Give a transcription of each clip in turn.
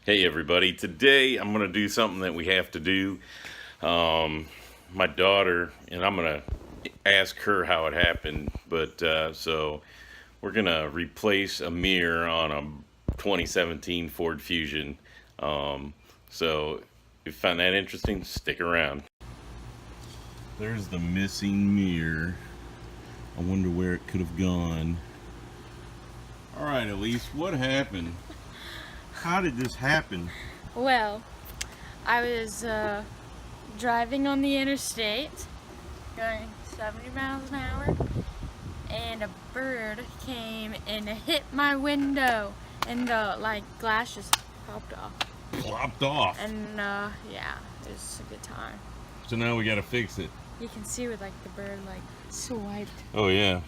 Hey everybody, today I'm going to do something that we have to do. My daughter, and I'm going to ask her how it happened, but so we're going to replace a mirror on a 2017 Ford Fusion. So if you find that interesting, stick around. There's the missing mirror. I wonder where it could have gone. Alright, Elise, what happened? How did this happen? Well, I was driving on the interstate, going 70 miles an hour, and a bird came and hit my window, and the glass just popped off. Plopped off. And yeah, it was a good time. So now we gotta fix it. You can see with the bird swiped. Oh yeah.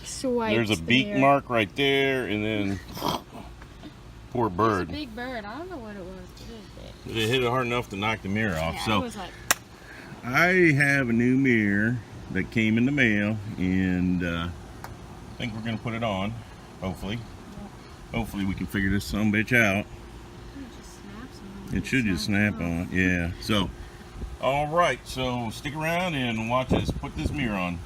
Swiped. There's a beak mark right there, and then poor bird. It's a big bird. I don't know what it was, but it was big. It hit it hard enough to knock the mirror off. Yeah, So it was I have a new mirror that came in the mail, and I think we're gonna put it on. Hopefully, hopefully we can figure this son bitch out. It should just snap on. Yeah. So, all right. So stick around and watch us put this mirror on.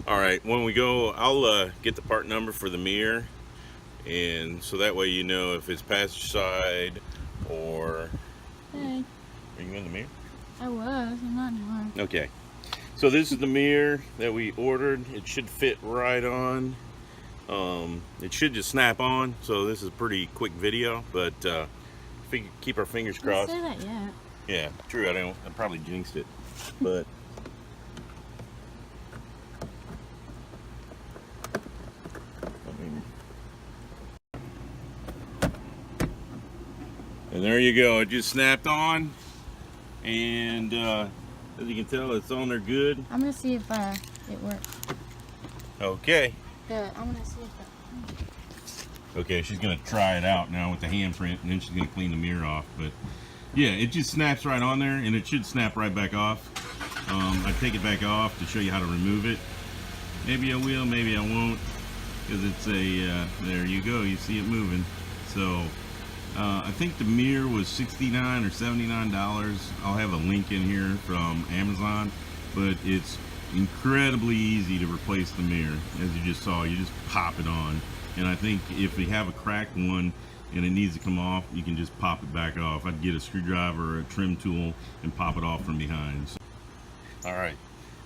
All right. When we go, I'll get the part number for the mirror. And so that way you know if it's passenger side or... Hey. Are you in the mirror? I was. I'm not anymore. Okay. So this is the mirror that we ordered. It should fit right on. It should just snap on. So this is a pretty quick video, but if we could keep our fingers crossed. Don't say that yet. Yeah, true. I probably jinxed it, but... And there you go, it just snapped on, and as you can tell, it's on there good. I'm gonna see if it works. Okay. I'm gonna see if Okay, she's gonna try it out now with the handprint, and then she's gonna clean the mirror off. But yeah, it just snaps right on there, and it should snap right back off. I take it back off to show you how to remove it. Maybe I will, maybe I won't, because it's a there you go, you see it moving. So. I think the mirror was $69 or $79. I'll have a link in here from Amazon, but it's incredibly easy to replace the mirror. As you just saw, you just pop it on. And I think if you have a cracked one and it needs to come off, you can just pop it back off. I'd get a screwdriver or a trim tool and pop it off from behind. So, all right,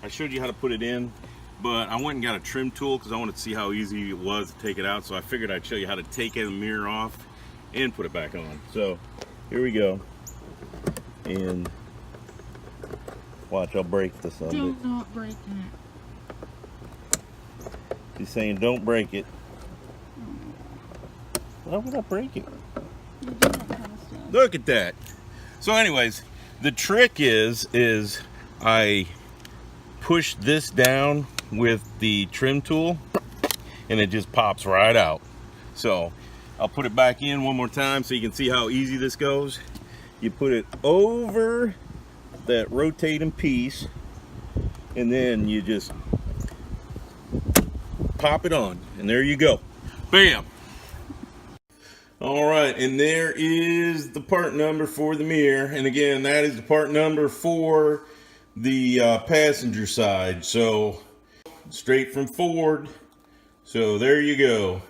I showed you how to put it in, but I went and got a trim tool because I wanted to see how easy it was to take it out. So I figured I'd show you how to take the mirror off and put it back on. So here we go, and watch, I'll break this on it. Don't break it. She's saying don't break it. Why would I break it? You do that kind of stuff. Look at that. So anyways, the trick is I push this down with the trim tool and it just pops right out. So I'll put it back in one more time so you can see how easy this goes. You put it over that rotating piece, and then you just pop it on, and there you go. Bam! All right, and there is the part number for the mirror. And again, that is the part number for the passenger side. So straight from Ford. So there you go.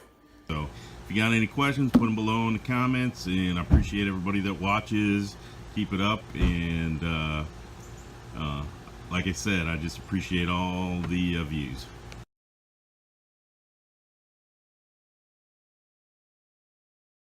So if you got any questions, put them below in the comments, and I appreciate everybody that watches. Keep it up, and like I said, I just appreciate all the views.